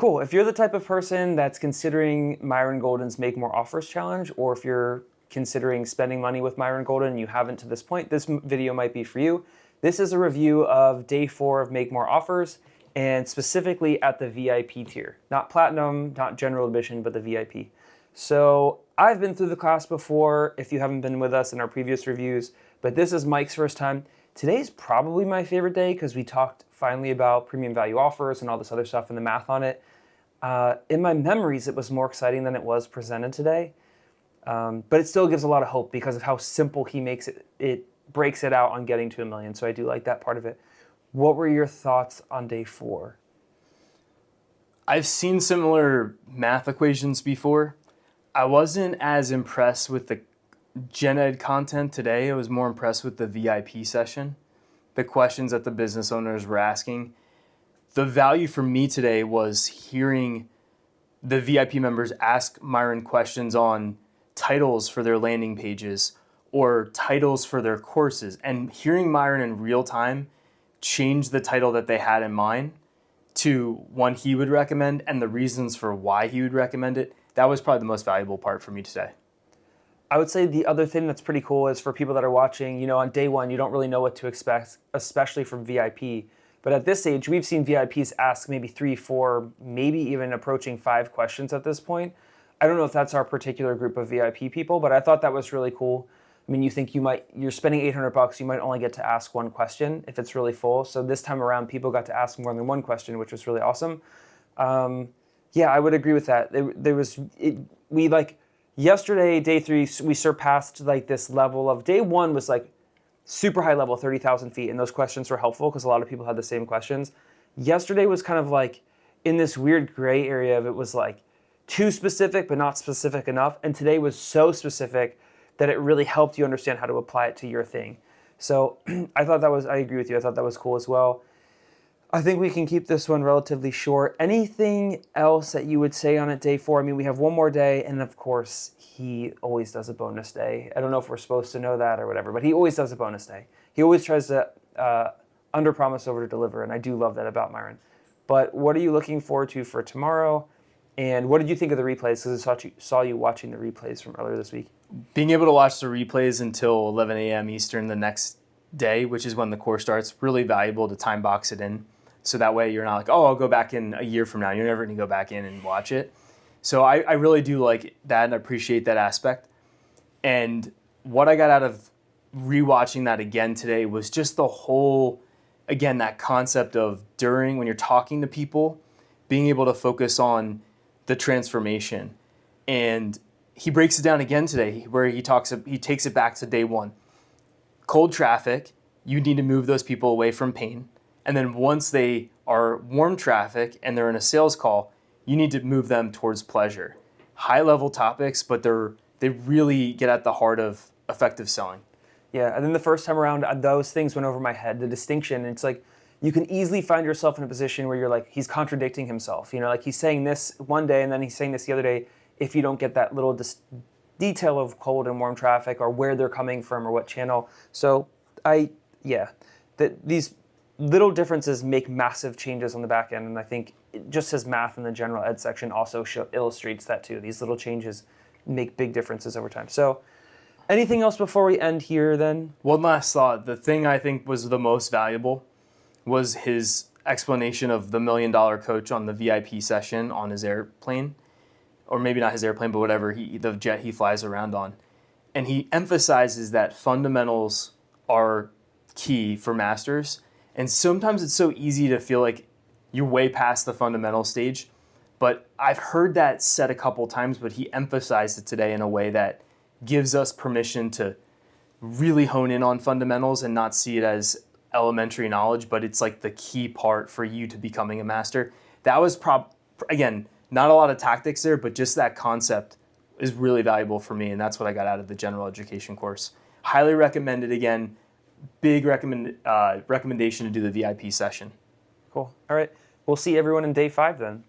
Cool. If you're the type of person that's considering Myron Golden's Make More Offers challenge, or if you're considering spending money with Myron Golden and you haven't to this point, this video might be for you. This is a review of day 4 of Make More Offers, and specifically at the VIP tier. Not platinum, not general admission, but the VIP. So I've been through the class before, if you haven't been with us in our previous reviews, but this is Mike's first time. Today's probably my favorite day because we talked finally about premium value offers and all this other stuff and the math on it. In my memories, it was more exciting than it was presented today. But it still gives a lot of hope because of how simple he makes it. It breaks it out on getting to $1 million. So I do like that part of it. What were your thoughts on day 4? I've seen similar math equations before. I wasn't as impressed with the gen ed content today. I was more impressed with the VIP session, the questions that the business owners were asking. The value for me today was hearing the VIP members ask Myron questions on titles for their landing pages or titles for their courses, and hearing Myron in real time change the title that they had in mind to one he would recommend and the reasons for why he would recommend it. That was probably the most valuable part for me today. I would say the other thing that's pretty cool is for people that are watching, on day 1, you don't really know what to expect, especially from VIP. But at this age, we've seen VIPs ask maybe 3, 4, maybe even approaching 5 questions at this point. I don't know if that's our particular group of VIP people, but I thought that was really cool. I mean, you think you're spending $800, you might only get to ask 1 question if it's really full. So this time around, people got to ask more than 1 question, which was really awesome. Yeah, I would agree with that. Yesterday, day 3, we surpassed this level of day 1 was super high level, 30,000 feet, and those questions were helpful because a lot of people had the same questions. Yesterday was kind of in this weird gray area of it was too specific but not specific enough, and today was so specific that it really helped you understand how to apply it to your thing. So I agree with you, I thought that was cool as well. I think we can keep this one relatively short. Anything else that you would say on it day 4? I mean, we have one more day, and of course, he always does a bonus day. I don't know if we're supposed to know that or whatever, but he always does a bonus day. He always tries to under-promise, over-deliver, and I do love that about Myron. But what are you looking forward to for tomorrow? And what did you think of the replays? Because I saw you watching the replays from earlier this week. Being able to watch the replays until 11 a.m. Eastern the next day, which is when the course starts, really valuable to time box it in. So that way you're not I'll go back in a year from now. You're never going to go back in and watch it. So I really do like that and appreciate that aspect. And what I got out of rewatching that again today was just the whole, again, that concept of when you're talking to people, being able to focus on the transformation. And he breaks it down again today where he takes it back to day 1. Cold traffic, you need to move those people away from pain. And then once they are warm traffic and they're in a sales call, you need to move them towards pleasure. High level topics, but they really get at the heart of effective selling. Yeah, and then the first time around, those things went over my head. The distinction, it's you can easily find yourself in a position where you're he's contradicting himself. He's saying this one day and then he's saying this the other day if you don't get that little detail of cold and warm traffic or where they're coming from or what channel. So these little differences make massive changes on the back end, and I think just his math in the general ed section also illustrates that too. These little changes make big differences over time. So anything else before we end here then? One last thought. The thing I think was the most valuable was his explanation of the $1 million coach on the VIP session on his airplane, or maybe not his airplane, but whatever, the jet he flies around on. And he emphasizes that fundamentals are key for masters. And sometimes it's so easy to feel like you're way past the fundamental stage. But I've heard that said a couple times, but he emphasized it today in a way that gives us permission to really hone in on fundamentals and not see it as elementary knowledge, but it's the key part for you to becoming a master. That was again, not a lot of tactics there, but just that concept is really valuable for me, and that's what I got out of the general education course. Highly recommended again. Big recommendation to do the VIP session. Cool. All right. We'll see everyone in day 5 then.